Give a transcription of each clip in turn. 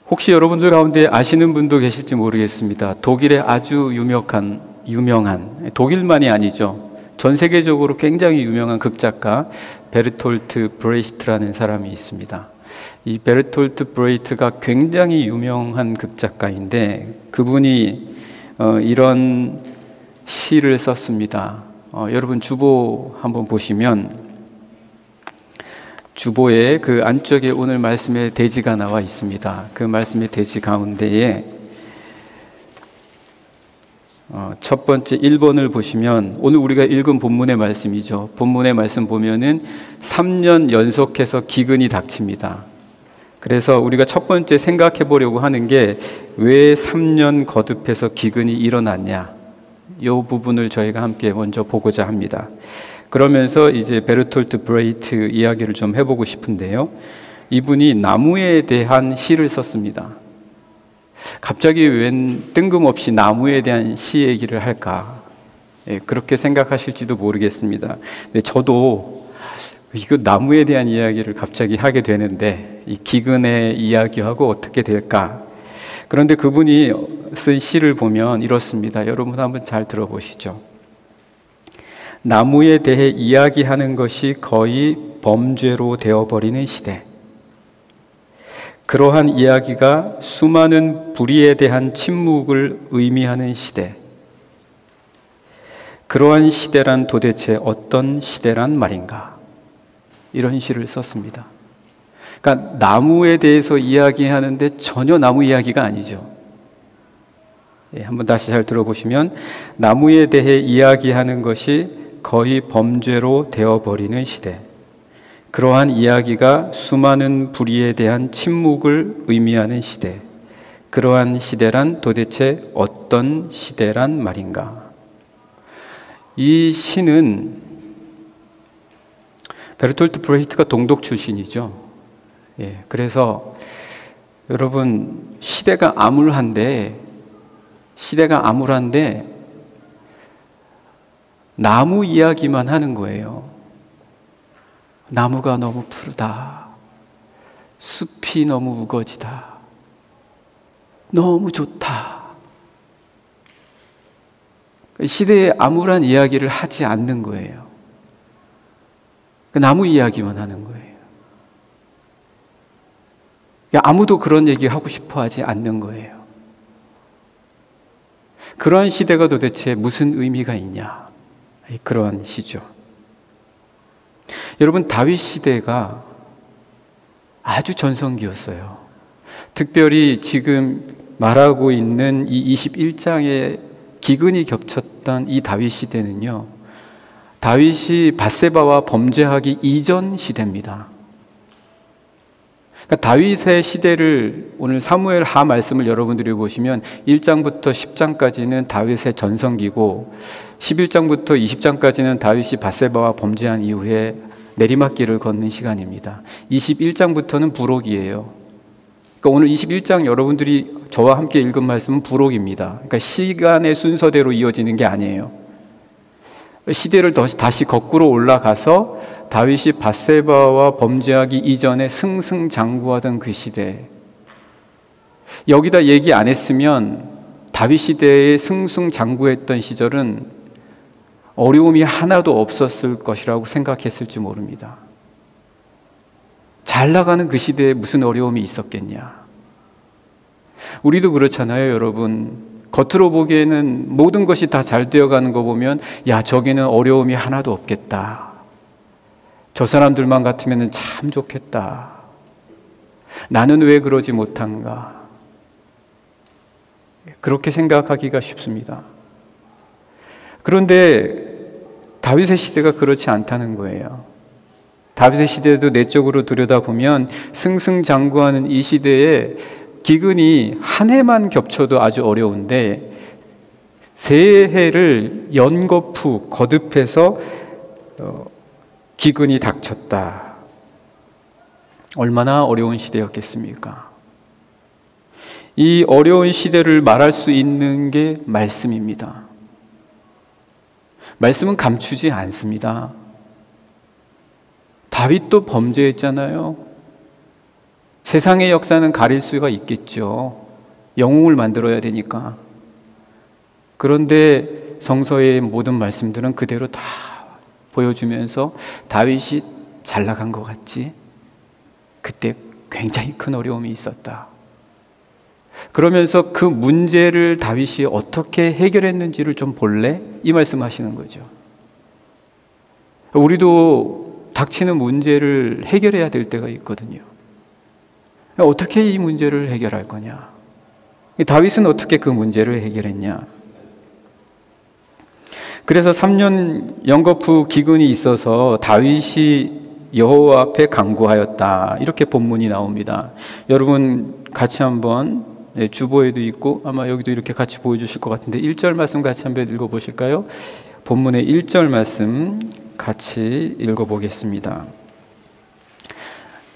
혹시 여러분들 가운데 아시는 분도 계실지 모르겠습니다. 독일의 아주 유명한 독일만이 아니죠. 전 세계적으로 굉장히 유명한 극작가 베르톨트 브레히트라는 사람이 있습니다. 이 베르톨트 브레히트가 굉장히 유명한 극작가인데 그분이 이런 시를 썼습니다. 여러분 주보 한번 보시면 주보에 그 안쪽에 오늘 말씀의 대지가 나와 있습니다. 그 말씀의 대지 가운데에 첫 번째 1번을 보시면 오늘 우리가 읽은 본문의 말씀이죠. 본문의 말씀 보면은 3년 연속해서 기근이 닥칩니다. 그래서 우리가 첫 번째 생각해 보려고 하는 게 왜 3년 거듭해서 기근이 일어났냐, 이 부분을 저희가 함께 먼저 보고자 합니다. 그러면서 이제 베르톨트 브레히트 이야기를 좀 해보고 싶은데요. 이분이 나무에 대한 시를 썼습니다. 갑자기 웬 뜬금없이 나무에 대한 시 얘기를 할까? 그렇게 생각하실지도 모르겠습니다. 근데 저도 이거 나무에 대한 이야기를 갑자기 하게 되는데 이 기근의 이야기하고 어떻게 될까? 그런데 그분이 쓴 시를 보면 이렇습니다. 여러분 한번 잘 들어보시죠. 나무에 대해 이야기하는 것이 거의 범죄로 되어버리는 시대. 그러한 이야기가 수많은 불의에 대한 침묵을 의미하는 시대. 그러한 시대란 도대체 어떤 시대란 말인가? 이런 시를 썼습니다. 그러니까 나무에 대해서 이야기하는데 전혀 나무 이야기가 아니죠. 한번 다시 잘 들어보시면 나무에 대해 이야기하는 것이 거의 범죄로 되어버리는 시대. 그러한 이야기가 수많은 불의에 대한 침묵을 의미하는 시대. 그러한 시대란 도대체 어떤 시대란 말인가? 이 시는 베르톨트 브레히트가 동독 출신이죠. 그래서 여러분 시대가 암울한데 나무 이야기만 하는 거예요. 나무가 너무 푸르다. 숲이 너무 우거지다. 너무 좋다. 시대의 암울한 이야기를 하지 않는 거예요. 나무 이야기만 하는 거예요. 아무도 그런 얘기 하고 싶어 하지 않는 거예요. 그러한 시대가 도대체 무슨 의미가 있냐? 그러한 시죠. 여러분 다윗 시대가 아주 전성기였어요. 특별히 지금 말하고 있는 이 21장에 기근이 겹쳤던 이 다윗 시대는요, 다윗이 밧세바와 범죄하기 이전 시대입니다. 그러니까 다윗의 시대를 오늘 사무엘 하 말씀을 여러분들이 보시면 1장부터 10장까지는 다윗의 전성기고 11장부터 20장까지는 다윗이 밧세바와 범죄한 이후에 내리막길을 걷는 시간입니다. 21장부터는 부록이에요. 그러니까 오늘 21장 여러분들이 저와 함께 읽은 말씀은 부록입니다. 그러니까 시간의 순서대로 이어지는 게 아니에요. 시대를 다시 거꾸로 올라가서 다윗이 밧세바와 범죄하기 이전에 승승장구하던 그 시대, 여기다 얘기 안 했으면 다윗 시대에 승승장구했던 시절은 어려움이 하나도 없었을 것이라고 생각했을지 모릅니다. 잘 나가는 그 시대에 무슨 어려움이 있었겠냐. 우리도 그렇잖아요, 여러분. 겉으로 보기에는 모든 것이 다 잘 되어가는 거 보면 야, 저기는 어려움이 하나도 없겠다. 저 사람들만 같으면 참 좋겠다. 나는 왜 그러지 못한가? 그렇게 생각하기가 쉽습니다. 그런데 다윗의 시대가 그렇지 않다는 거예요. 다윗의 시대도 내적으로 들여다보면 승승장구하는 이 시대에 기근이 한 해만 겹쳐도 아주 어려운데 세 해를 연거푸 거듭해서 기근이 닥쳤다. 얼마나 어려운 시대였겠습니까? 이 어려운 시대를 말할 수 있는 게 말씀입니다. 말씀은 감추지 않습니다. 다윗도 범죄했잖아요. 세상의 역사는 가릴 수가 있겠죠. 영웅을 만들어야 되니까. 그런데 성서의 모든 말씀들은 그대로 다 보여주면서 다윗이 잘 나간 것 같지? 그때 굉장히 큰 어려움이 있었다. 그러면서 그 문제를 다윗이 어떻게 해결했는지를 좀 볼래? 이 말씀하시는 거죠. 우리도 닥치는 문제를 해결해야 될 때가 있거든요. 어떻게 이 문제를 해결할 거냐? 다윗은 어떻게 그 문제를 해결했냐? 그래서 3년 연거푸 기근이 있어서 다윗이 여호와 앞에 간구하였다. 이렇게 본문이 나옵니다. 여러분 같이 한번 주보에도 있고 아마 여기도 이렇게 같이 보여주실 것 같은데 1절 말씀 같이 한번 읽어보실까요? 본문의 1절 말씀 같이 읽어보겠습니다.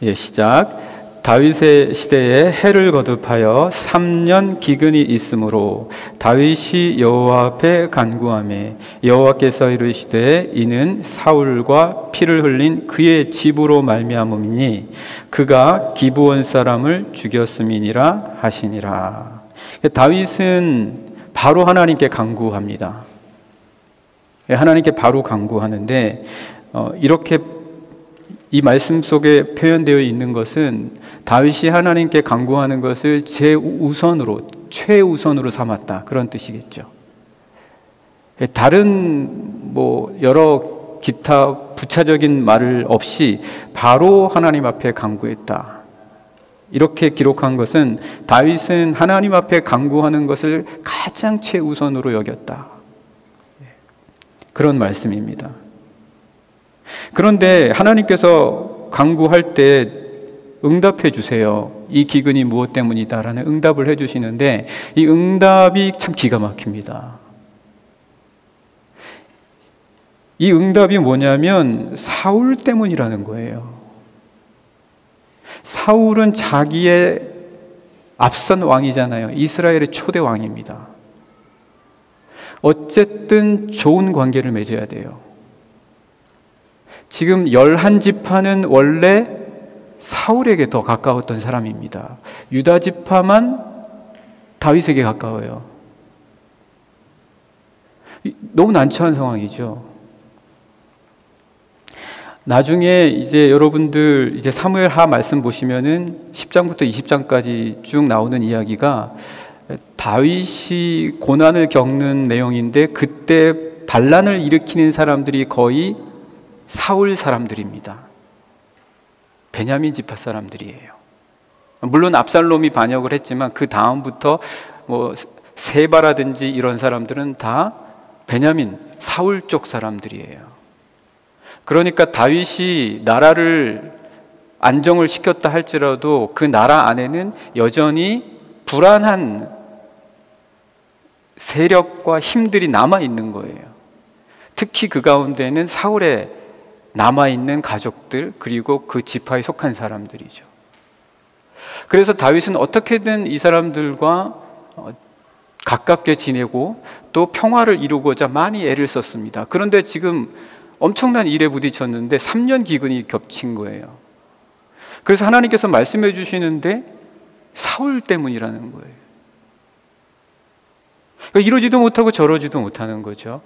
예, 시작. 다윗의 시대에 해를 거듭하여 3년 기근이 있으므로 다윗이 여호와 앞에 간구하매 여호와께서 이르시되 이는 사울과 피를 흘린 그의 집으로 말미암음이니 그가 기브온 사람을 죽였음이니라 하시니라. 다윗은 바로 하나님께 간구합니다. 하나님께 바로 간구하는데 이렇게 이 말씀 속에 표현되어 있는 것은 다윗이 하나님께 간구하는 것을 최우선으로 삼았다. 그런 뜻이겠죠. 다른 여러 기타 부차적인 말을 없이 바로 하나님 앞에 간구했다. 이렇게 기록한 것은 다윗은 하나님 앞에 간구하는 것을 가장 최우선으로 여겼다. 그런 말씀입니다. 그런데 하나님께서 간구할 때 응답해 주세요. 이 기근이 무엇 때문이다 라는 응답을 해 주시는데 이 응답이 참 기가 막힙니다. 이 응답이 뭐냐면 사울 때문이라는 거예요. 사울은 자기의 앞선 왕이잖아요. 이스라엘의 초대 왕입니다. 어쨌든 좋은 관계를 맺어야 돼요. 지금 11지파는 원래 사울에게 더 가까웠던 사람입니다. 유다 지파만 다윗에게 가까워요. 너무 난처한 상황이죠. 나중에 이제 여러분들 이제 사무엘하 말씀 보시면은 10장부터 20장까지 쭉 나오는 이야기가 다윗이 고난을 겪는 내용인데 그때 반란을 일으키는 사람들이 거의 사울 사람들입니다. 베냐민 지파 사람들이에요. 물론 압살롬이 반역을 했지만 그 다음부터 세바라든지 이런 사람들은 다 베냐민 사울 쪽 사람들이에요. 그러니까 다윗이 나라를 안정을 시켰다 할지라도 그 나라 안에는 여전히 불안한 세력과 힘들이 남아 있는 거예요. 특히 그 가운데는 사울의 남아있는 가족들 그리고 그 지파에 속한 사람들이죠. 그래서 다윗은 어떻게든 이 사람들과 가깝게 지내고 또 평화를 이루고자 많이 애를 썼습니다. 그런데 지금 엄청난 일에 부딪혔는데 3년 기근이 겹친 거예요. 그래서 하나님께서 말씀해 주시는데 사울 때문이라는 거예요. 그러니까 이러지도 못하고 저러지도 못하는 거죠.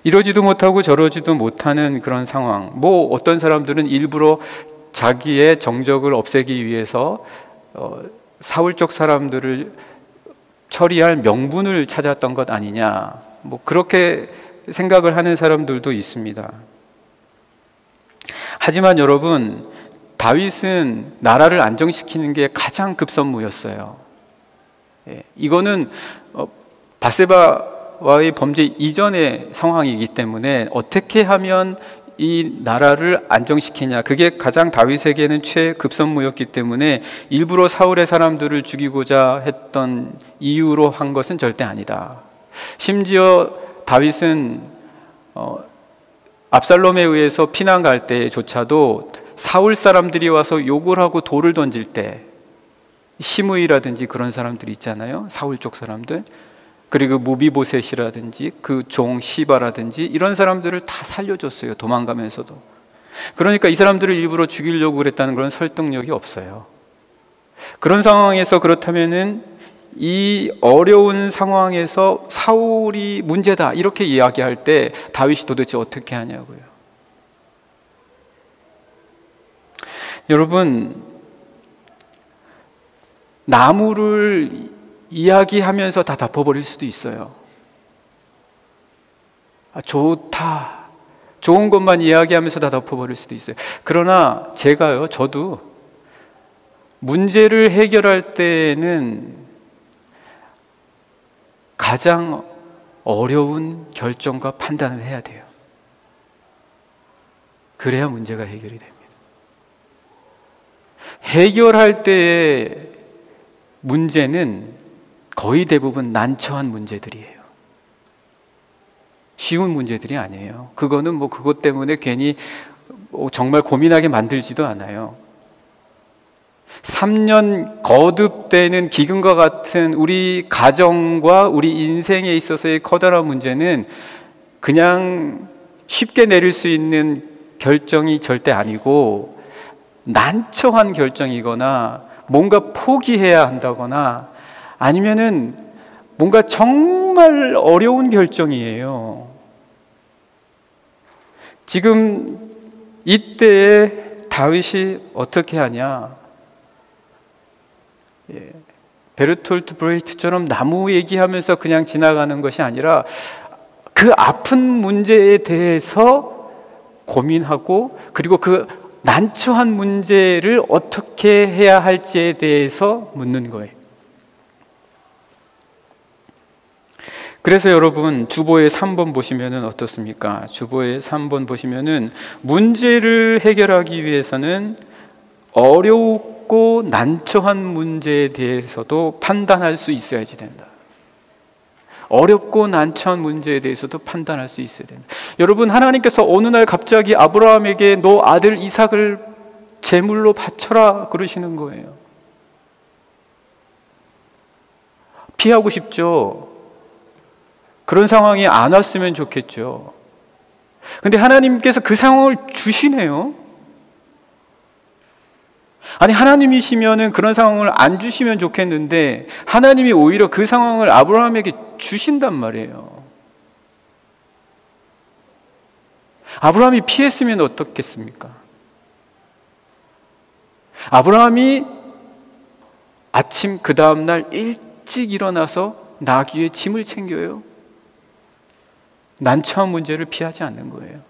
이러지도 못하고 저러지도 못하는 그런 상황. 어떤 사람들은 일부러 자기의 정적을 없애기 위해서 사울 쪽 사람들을 처리할 명분을 찾았던 것 아니냐. 그렇게 생각을 하는 사람들도 있습니다. 하지만 여러분, 다윗은 나라를 안정시키는 게 가장 급선무였어요. 이거는 바세바와의 범죄 이전의 상황이기 때문에 어떻게 하면 이 나라를 안정시키냐, 그게 가장 다윗에게는 최급선무였기 때문에 일부러 사울의 사람들을 죽이고자 했던 이유로 한 것은 절대 아니다. 심지어 다윗은 압살롬에 의해서 피난 갈 때조차도 사울 사람들이 와서 욕을 하고 돌을 던질 때 시므이라든지 그런 사람들이 있잖아요. 사울 쪽 사람들. 그리고 무비보셋이라든지 그 종 시바라든지 이런 사람들을 다 살려줬어요. 도망가면서도. 그러니까 이 사람들을 일부러 죽이려고 그랬다는 그런 설득력이 없어요. 그런 상황에서 그렇다면은 이 어려운 상황에서 사울이 문제다 이렇게 이야기할 때 다윗이 도대체 어떻게 하냐고요. 여러분, 나무를 이야기하면서 다 덮어버릴 수도 있어요. 좋다, 좋은 것만 이야기하면서 다 덮어버릴 수도 있어요. 그러나 저도 문제를 해결할 때에는 가장 어려운 결정과 판단을 해야 돼요. 그래야 문제가 해결이 됩니다. 해결할 때의 문제는 거의 대부분 난처한 문제들이에요. 쉬운 문제들이 아니에요. 그거는 그것 때문에 괜히 정말 고민하게 만들지도 않아요. 3년 거듭되는 기근과 같은 우리 가정과 우리 인생에 있어서의 커다란 문제는 그냥 쉽게 내릴 수 있는 결정이 절대 아니고 난처한 결정이거나 뭔가 포기해야 한다거나 아니면은 뭔가 정말 어려운 결정이에요. 지금 이때에 다윗이 어떻게 하냐? 베르톨트 브레이트처럼 나무 얘기하면서 그냥 지나가는 것이 아니라 그 아픈 문제에 대해서 고민하고 그리고 그 난처한 문제를 어떻게 해야 할지에 대해서 묻는 거예요. 그래서 여러분, 주보의 3번 보시면은 어떻습니까? 주보의 3번 보시면은 문제를 해결하기 위해서는 어렵고 난처한 문제에 대해서도 판단할 수 있어야지 된다. 어렵고 난처한 문제에 대해서도 판단할 수 있어야 된다. 여러분, 하나님께서 어느 날 갑자기 아브라함에게 너 아들 이삭을 제물로 바쳐라 그러시는 거예요. 피하고 싶죠. 그런 상황이 안 왔으면 좋겠죠. 근데 하나님께서 그 상황을 주시네요. 아니, 하나님이시면은 그런 상황을 안 주시면 좋겠는데 하나님이 오히려 그 상황을 아브라함에게 주신단 말이에요. 아브라함이 피했으면 어떻겠습니까? 아브라함이 아침 그 다음날 일찍 일어나서 나귀의 짐을 챙겨요. 난처한 문제를 피하지 않는 거예요.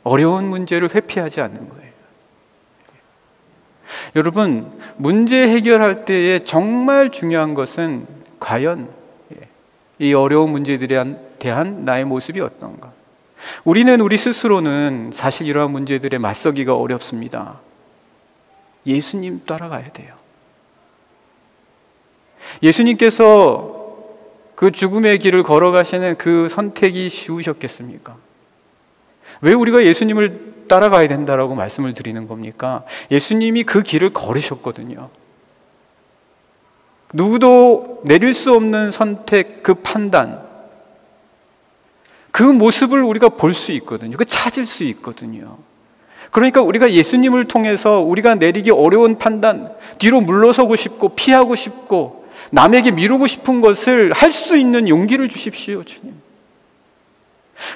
어려운 문제를 회피하지 않는 거예요. 여러분, 문제 해결할 때에 정말 중요한 것은 과연 이 어려운 문제들에 대한 나의 모습이 어떤가? 우리 스스로는 사실 이러한 문제들에 맞서기가 어렵습니다. 예수님 따라가야 돼요. 예수님께서 그 죽음의 길을 걸어가시는 그 선택이 쉬우셨겠습니까? 왜 우리가 예수님을 따라가야 된다라고 말씀을 드리는 겁니까? 예수님이 그 길을 걸으셨거든요. 누구도 내릴 수 없는 선택, 그 판단, 그 모습을 우리가 볼 수 있거든요. 그 찾을 수 있거든요. 그러니까 우리가 예수님을 통해서 우리가 내리기 어려운 판단, 뒤로 물러서고 싶고 피하고 싶고 남에게 미루고 싶은 것을 할 수 있는 용기를 주십시오, 주님.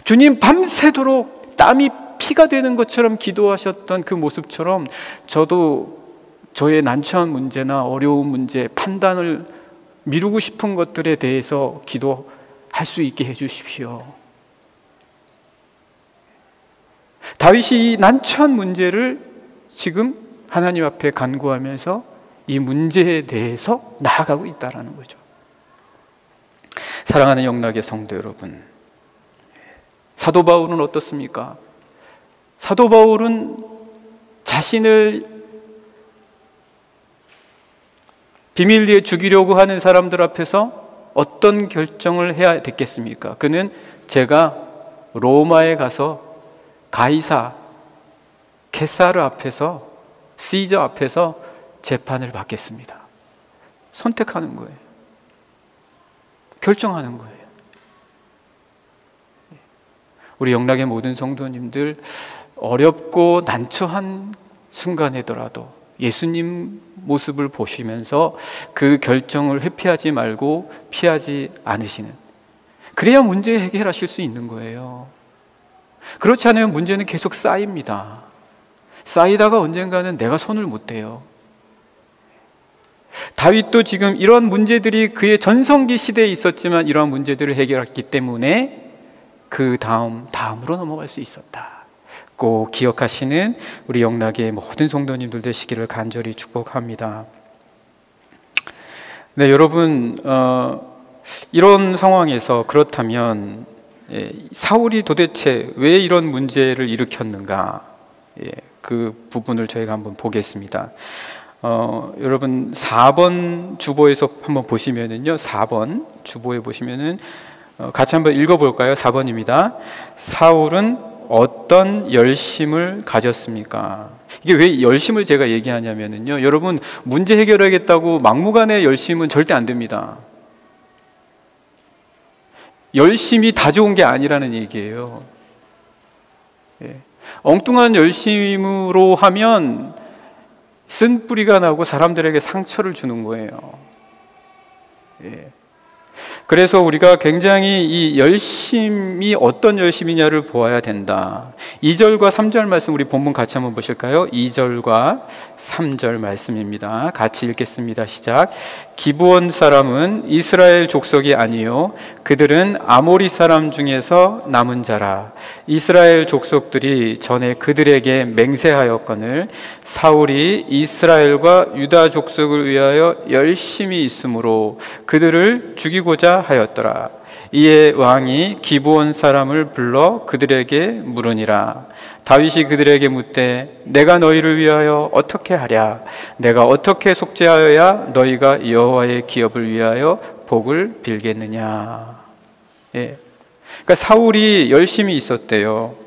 주님, 밤새도록 땀이 피가 되는 것처럼 기도하셨던 그 모습처럼 저도 저의 난처한 문제나 어려운 문제, 판단을 미루고 싶은 것들에 대해서 기도할 수 있게 해주십시오. 다윗이 이 난처한 문제를 지금 하나님 앞에 간구하면서 이 문제에 대해서 나아가고 있다는 거죠. 사랑하는 영락의 성도 여러분, 사도 바울은 어떻습니까? 사도 바울은 자신을 비밀리에 죽이려고 하는 사람들 앞에서 어떤 결정을 해야 됐겠습니까? 그는 제가 로마에 가서 가이사, 케사르 앞에서, 시저 앞에서 재판을 받겠습니다. 선택하는 거예요. 결정하는 거예요. 우리 영락의 모든 성도님들 어렵고 난처한 순간이더라도 예수님 모습을 보시면서 그 결정을 회피하지 말고 피하지 않으시는, 그래야 문제 해결하실 수 있는 거예요. 그렇지 않으면 문제는 계속 쌓입니다. 쌓이다가 언젠가는 내가 손을 못 대요. 다윗도 지금 이런 문제들이 그의 전성기 시대에 있었지만 이러한 문제들을 해결했기 때문에 그 다음으로 넘어갈 수 있었다. 꼭 기억하시는 우리 영락의 모든 성도님들 되시기를 간절히 축복합니다. 네, 여러분, 이런 상황에서 그렇다면 사울이 도대체 왜 이런 문제를 일으켰는가? 그 부분을 저희가 한번 보겠습니다. 여러분 4번 주보에서 한번 보시면은요, 4번 주보에 보시면은 같이 한번 읽어볼까요? 4번입니다. 사울은 어떤 열심을 가졌습니까? 이게 왜 열심을 제가 얘기하냐면은요, 여러분 문제 해결하겠다고 막무가내 열심은 절대 안 됩니다. 열심이 다 좋은 게 아니라는 얘기예요. 엉뚱한 열심으로 하면 쓴뿌리가 나고 사람들에게 상처를 주는 거예요. 그래서 우리가 굉장히 이 열심이 어떤 열심이냐를 보아야 된다. 2절과 3절 말씀 우리 본문 같이 한번 보실까요? 2절과 3절 말씀입니다. 같이 읽겠습니다. 시작. 기브온 사람은 이스라엘 족속이 아니요 그들은 아모리 사람 중에서 남은 자라. 이스라엘 족속들이 전에 그들에게 맹세하였거늘 사울이 이스라엘과 유다 족속을 위하여 열심히 있으므로 그들을 죽이고자 하였더라. 이에 왕이 기브온 사람을 불러 그들에게 물으니라. 다윗이 그들에게 묻되 내가 너희를 위하여 어떻게 하랴? 내가 어떻게 속죄하여야 너희가 여호와의 기업을 위하여 복을 빌겠느냐? 그러니까 사울이 열심히 있었대요.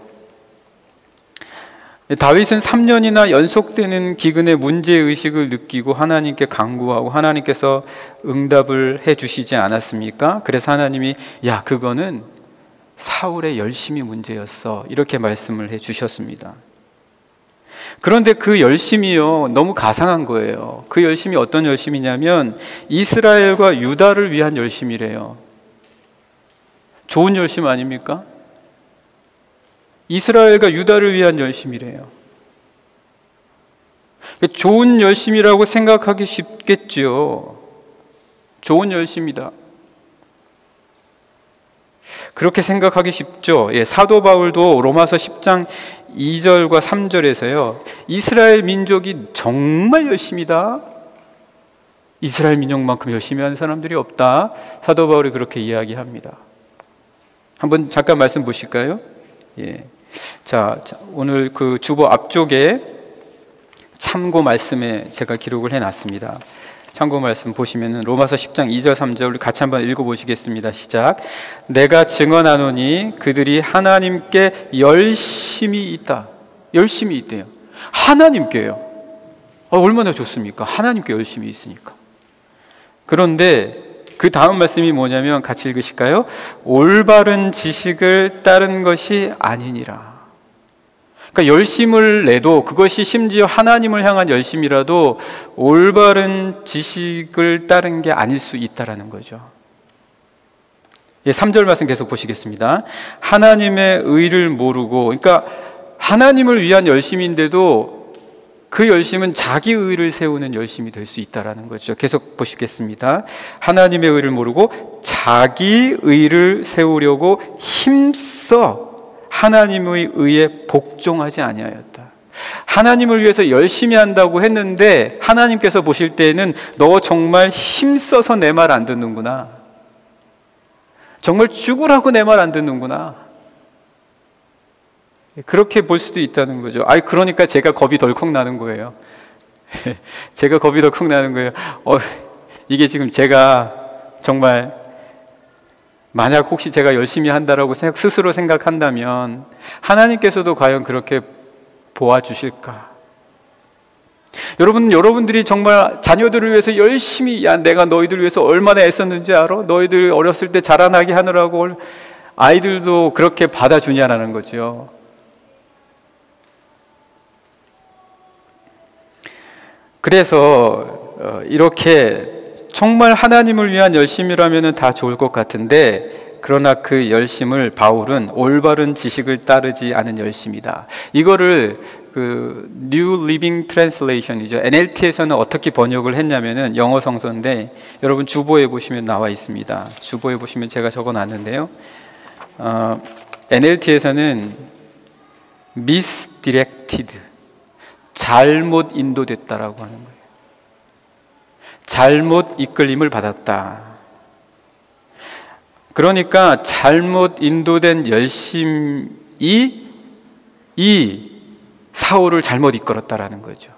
다윗은 3년이나 연속되는 기근의 문제의식을 느끼고 하나님께 간구하고 하나님께서 응답을 해 주시지 않았습니까? 그래서 하나님이 야, 그거는 사울의 열심이 문제였어, 이렇게 말씀을 해 주셨습니다. 그런데 그 열심이요, 너무 가상한 거예요. 그 열심이 어떤 열심이냐면 이스라엘과 유다를 위한 열심이래요. 좋은 열심 아닙니까? 이스라엘과 유다를 위한 열심이래요. 좋은 열심이라고 생각하기 쉽겠죠. 좋은 열심이다, 그렇게 생각하기 쉽죠. 사도 바울도 로마서 10장 2절과 3절에서요 이스라엘 민족이 정말 열심이다, 이스라엘 민족만큼 열심히 하는 사람들이 없다, 사도 바울이 그렇게 이야기합니다. 한번 잠깐 말씀 보실까요? 자, 오늘 그 주보 앞쪽에 참고 말씀에 제가 기록을 해놨습니다. 참고 말씀 보시면은 로마서 10장 2절 3절 우리 같이 한번 읽어보시겠습니다. 시작. 내가 증언하노니 그들이 하나님께 열심히 있다. 열심히 있대요. 하나님께요. 얼마나 좋습니까? 하나님께 열심히 있으니까. 그런데 그 다음 말씀이 뭐냐면 같이 읽으실까요? 올바른 지식을 따른 것이 아니니라. 그러니까 열심을 내도 그것이 심지어 하나님을 향한 열심이라도 올바른 지식을 따른 게 아닐 수 있다라는 거죠. 3절 말씀 계속 보시겠습니다. 하나님의 의를 모르고, 그러니까 하나님을 위한 열심인데도 그 열심은 자기 의를 세우는 열심이 될 수 있다라는 거죠. 계속 보시겠습니다. 하나님의 의를 모르고 자기 의를 세우려고 힘써 하나님의 의에 복종하지 아니하였다. 하나님을 위해서 열심히 한다고 했는데 하나님께서 보실 때에는 너 정말 힘써서 내 말 안 듣는구나, 정말 죽으라고 내 말 안 듣는구나, 그렇게 볼 수도 있다는 거죠. 그러니까 제가 겁이 덜컥 나는 거예요. 제가 겁이 덜컥 나는 거예요. 이게 지금 제가 정말 만약 혹시 제가 열심히 한다라고 스스로 생각한다면 하나님께서도 과연 그렇게 보아주실까? 여러분들이 정말 자녀들을 위해서 열심히, 야, 내가 너희들 위해서 얼마나 애썼는지 알아? 너희들 어렸을 때 자라나게 하느라고 아이들도 그렇게 받아주냐라는 거죠. 그래서 이렇게 정말 하나님을 위한 열심이라면 다 좋을 것 같은데, 그러나 그 열심을 바울은 올바른 지식을 따르지 않은 열심이다. 이거를 그 New Living Translation이죠. NLT에서는 어떻게 번역을 했냐면은, 영어 성서인데 여러분 주보에 보시면 나와 있습니다. 주보에 보시면 제가 적어놨는데요. NLT에서는 misdirected, 잘못 인도됐다라고 하는 거예요. 잘못 이끌림을 받았다. 그러니까 잘못 인도된 열심이 이 사울을 잘못 이끌었다라는 거죠.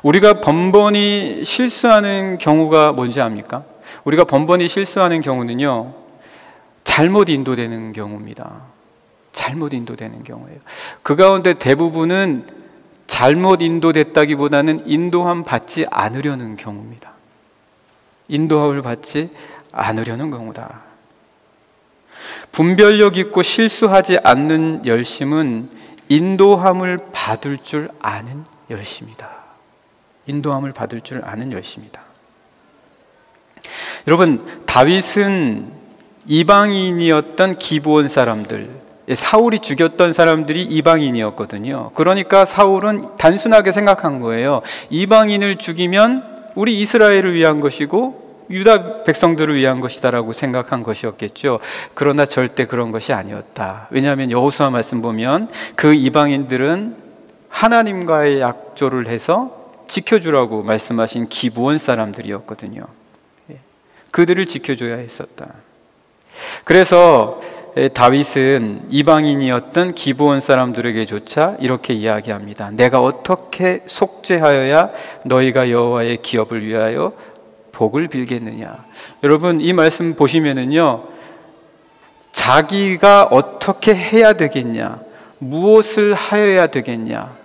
우리가 번번이 실수하는 경우가 뭔지 압니까? 우리가 번번이 실수하는 경우는요, 잘못 인도되는 경우입니다. 잘못 인도되는 경우예요. 그 가운데 대부분은 잘못 인도됐다기보다는 인도함 받지 않으려는 경우입니다. 인도함을 받지 않으려는 경우다. 분별력 있고 실수하지 않는 열심은 인도함을 받을 줄 아는 열심이다. 인도함을 받을 줄 아는 열심이다. 여러분, 다윗은 이방인이었던 기브온 사람들, 사울이 죽였던 사람들이 이방인이었거든요. 그러니까 사울은 단순하게 생각한 거예요. 이방인을 죽이면 우리 이스라엘을 위한 것이고 유다 백성들을 위한 것이다라고 생각한 것이었겠죠. 그러나 절대 그런 것이 아니었다. 왜냐하면 여호수아 말씀 보면 그 이방인들은 하나님과의 약조를 해서 지켜주라고 말씀하신 기브온 사람들이었거든요. 그들을 지켜줘야 했었다. 그래서 다윗은 이방인이었던 기브온 사람들에게조차 이렇게 이야기합니다. 내가 어떻게 속죄하여야 너희가 여호와의 기업을 위하여 복을 빌겠느냐. 여러분, 이 말씀 보시면은요, 자기가 어떻게 해야 되겠냐, 무엇을 하여야 되겠냐,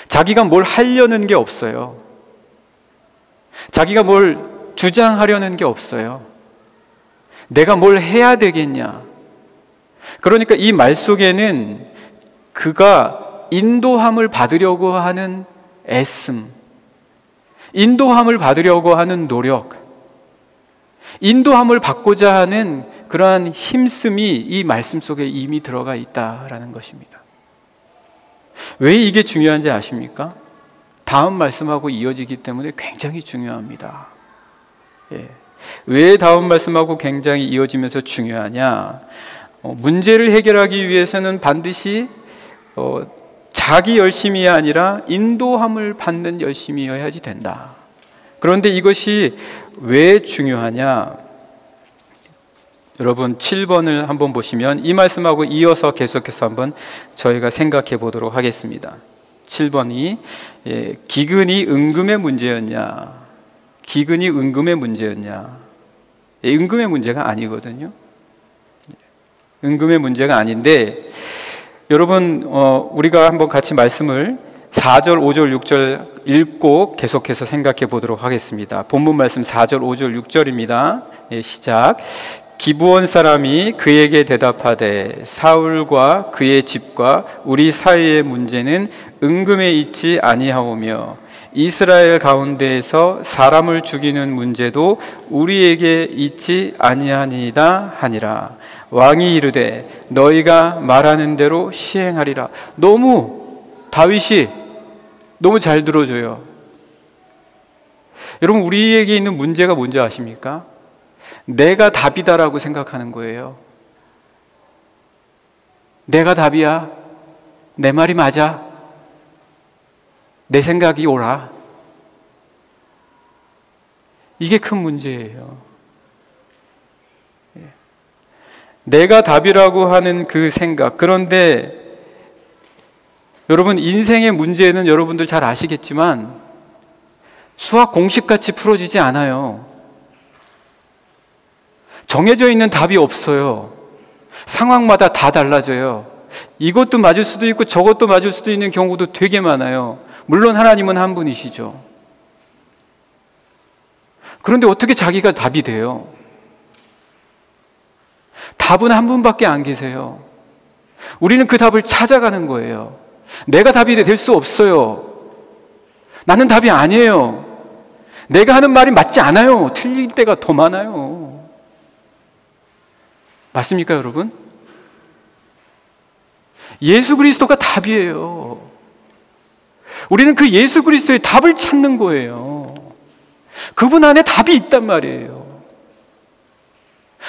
자기가 뭘 하려는 게 없어요. 자기가 뭘 주장하려는 게 없어요. 내가 뭘 해야 되겠냐. 그러니까 이 말 속에는 그가 인도함을 받으려고 하는 애씀, 인도함을 받으려고 하는 노력, 인도함을 받고자 하는 그러한 힘씀이 이 말씀 속에 이미 들어가 있다라는 것입니다. 왜 이게 중요한지 아십니까? 다음 말씀하고 이어지기 때문에 굉장히 중요합니다. 왜 다음 말씀하고 굉장히 이어지면서 중요하냐? 문제를 해결하기 위해서는 반드시 자기 열심이 아니라 인도함을 받는 열심이어야지 된다. 그런데 이것이 왜 중요하냐? 여러분 7번을 한번 보시면 이 말씀하고 이어서 계속해서 한번 저희가 생각해 보도록 하겠습니다. 7번이 기근이 은금의 문제였냐? 기근이 은금의 문제였냐? 은금의 문제가 아니거든요. 은금의 문제가 아닌데, 여러분 우리가 한번 같이 말씀을 4절, 5절, 6절 읽고 계속해서 생각해 보도록 하겠습니다. 본문 말씀 4절, 5절, 6절입니다. 시작. 기브온 사람이 그에게 대답하되 사울과 그의 집과 우리 사이의 문제는 은금에 있지 아니하오며 이스라엘 가운데에서 사람을 죽이는 문제도 우리에게 있지 아니하니이다 하니라. 왕이 이르되 너희가 말하는 대로 시행하리라. 너무 다윗이 너무 잘 들어줘요. 여러분, 우리에게 있는 문제가 뭔지 아십니까? 내가 답이다라고 생각하는 거예요. 내가 답이야. 내 말이 맞아. 내 생각이 옳아. 이게 큰 문제예요. 내가 답이라고 하는 그 생각. 그런데 여러분, 인생의 문제는 여러분들 잘 아시겠지만 수학 공식같이 풀어지지 않아요. 정해져 있는 답이 없어요. 상황마다 다 달라져요. 이것도 맞을 수도 있고 저것도 맞을 수도 있는 경우도 되게 많아요. 물론 하나님은 한 분이시죠. 그런데 어떻게 자기가 답이 돼요? 답은 한 분밖에 안 계세요. 우리는 그 답을 찾아가는 거예요. 내가 답이 될 수 없어요. 나는 답이 아니에요. 내가 하는 말이 맞지 않아요. 틀릴 때가 더 많아요. 맞습니까, 여러분? 예수 그리스도가 답이에요. 우리는 그 예수 그리스도의 답을 찾는 거예요. 그분 안에 답이 있단 말이에요.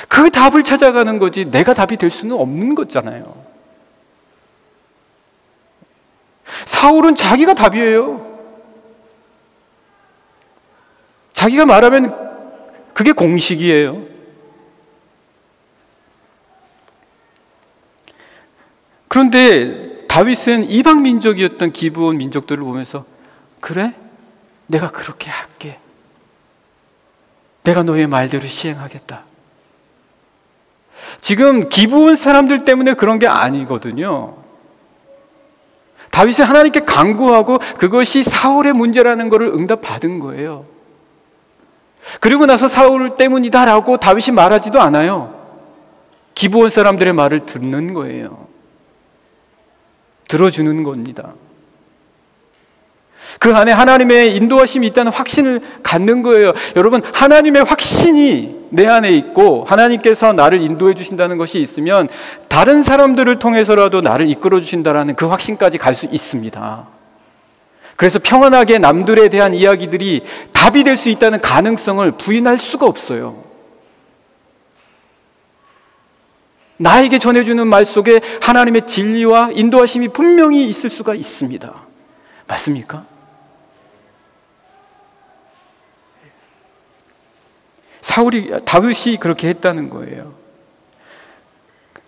그 답을 찾아가는 거지 내가 답이 될 수는 없는 거잖아요. 사울은 자기가 답이에요. 자기가 말하면 그게 공식이에요. 그런데 다윗은 이방 민족이었던 기브온 민족들을 보면서 그래? 내가 그렇게 할게. 내가 너의 말대로 시행하겠다. 지금 기브온 사람들 때문에 그런 게 아니거든요. 다윗이 하나님께 간구하고 그것이 사울의 문제라는 것을 응답받은 거예요. 그리고 나서 사울 때문이다라고 다윗이 말하지도 않아요. 기브온 사람들의 말을 듣는 거예요. 들어주는 겁니다. 그 안에 하나님의 인도하심이 있다는 확신을 갖는 거예요. 여러분, 하나님의 확신이 내 안에 있고 하나님께서 나를 인도해 주신다는 것이 있으면 다른 사람들을 통해서라도 나를 이끌어 주신다는 그 확신까지 갈 수 있습니다. 그래서 평안하게 남들에 대한 이야기들이 답이 될 수 있다는 가능성을 부인할 수가 없어요. 나에게 전해주는 말 속에 하나님의 진리와 인도하심이 분명히 있을 수가 있습니다. 맞습니까? 다윗이 그렇게 했다는 거예요.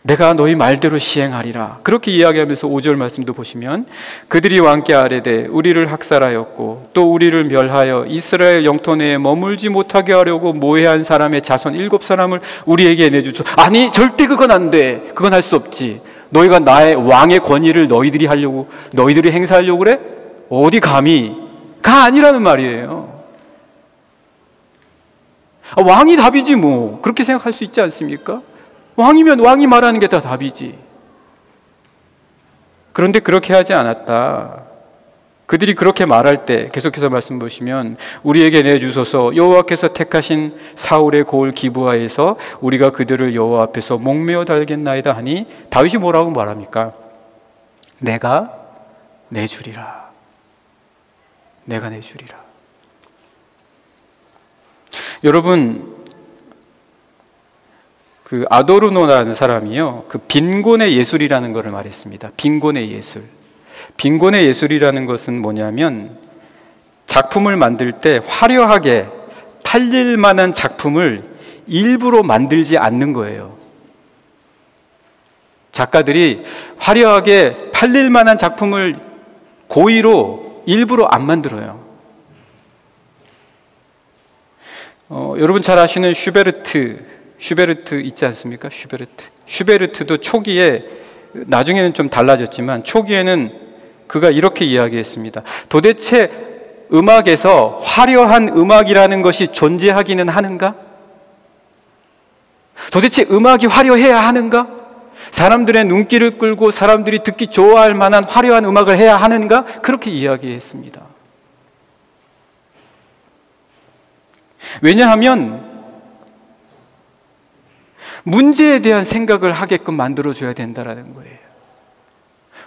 내가 너희 말대로 시행하리라. 그렇게 이야기하면서 5절 말씀도 보시면 그들이 왕께 아뢰되 우리를 학살하였고 또 우리를 멸하여 이스라엘 영토 내에 머물지 못하게 하려고 모해한 사람의 자손 7사람을 우리에게 내주소. 아니, 절대 그건 안 돼. 그건 할 수 없지. 너희가 나의 왕의 권위를 너희들이 행사하려고 그래? 어디 감히? 가 아니라는 말이에요. 왕이 답이지 뭐. 그렇게 생각할 수 있지 않습니까? 왕이면 왕이 말하는 게 다 답이지. 그런데 그렇게 하지 않았다. 그들이 그렇게 말할 때 계속해서 말씀 보시면 우리에게 내주소서 여호와께서 택하신 사울의 고을 기브아에서 우리가 그들을 여호와 앞에서 목매어 달겠나이다 하니 다윗이 뭐라고 말합니까? 내가 내주리라. 내가 내주리라. 여러분, 그 아도르노라는 사람이요, 그 빈곤의 예술이라는 것을 말했습니다. 빈곤의 예술. 빈곤의 예술이라는 것은 뭐냐면 작품을 만들 때 화려하게 팔릴 만한 작품을 일부러 만들지 않는 거예요. 작가들이 화려하게 팔릴 만한 작품을 고의로 일부러 안 만들어요. 여러분 잘 아시는 슈베르트 있지 않습니까? 슈베르트도 초기에, 나중에는 좀 달라졌지만 초기에는 그가 이렇게 이야기했습니다. 도대체 음악에서 화려한 음악이라는 것이 존재하기는 하는가? 도대체 음악이 화려해야 하는가? 사람들의 눈길을 끌고 사람들이 듣기 좋아할 만한 화려한 음악을 해야 하는가? 그렇게 이야기했습니다. 왜냐하면 문제에 대한 생각을 하게끔 만들어줘야 된다는 거예요.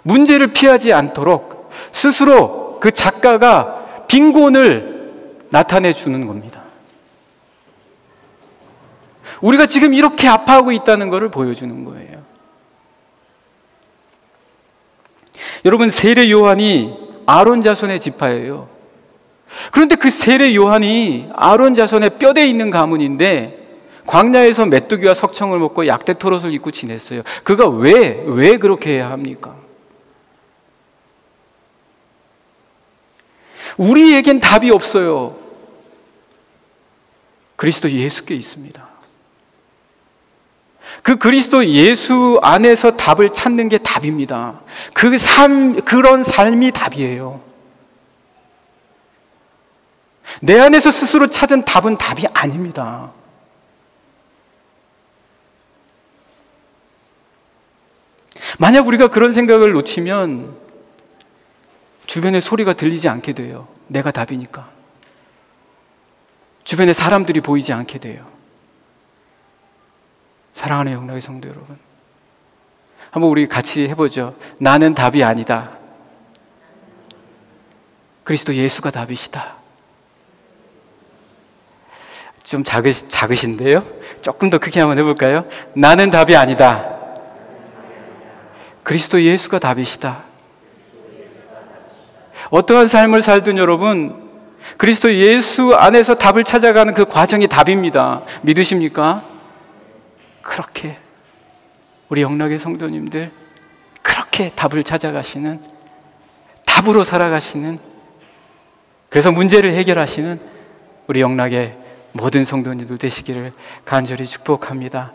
문제를 피하지 않도록 스스로 그 작가가 빈곤을 나타내 주는 겁니다. 우리가 지금 이렇게 아파하고 있다는 것을 보여주는 거예요. 여러분, 세례 요한이 아론 자손의 지파예요. 그런데 그 세례 요한이 아론 자손의 뼈대에 있는 가문인데 광야에서 메뚜기와 석청을 먹고 약대 토롯을 입고 지냈어요. 그가 왜 그렇게 해야 합니까? 우리에겐 답이 없어요. 그리스도 예수께 있습니다. 그 그리스도 예수 안에서 답을 찾는 게 답입니다. 그런 삶이 답이에요. 내 안에서 스스로 찾은 답은 답이 아닙니다. 만약 우리가 그런 생각을 놓치면 주변에 소리가 들리지 않게 돼요. 내가 답이니까. 주변에 사람들이 보이지 않게 돼요. 사랑하는 영락의 성도 여러분, 한번 우리 같이 해보죠. 나는 답이 아니다. 그리스도 예수가 답이시다. 좀 작으신데요? 조금 더 크게 한번 해볼까요? 나는 답이 아니다. 그리스도 예수가 답이시다. 어떠한 삶을 살든 여러분, 그리스도 예수 안에서 답을 찾아가는 그 과정이 답입니다. 믿으십니까? 그렇게 우리 영락의 성도님들, 그렇게 답을 찾아가시는, 답으로 살아가시는, 그래서 문제를 해결하시는 우리 영락의 모든 성도님들 되시기를 간절히 축복합니다.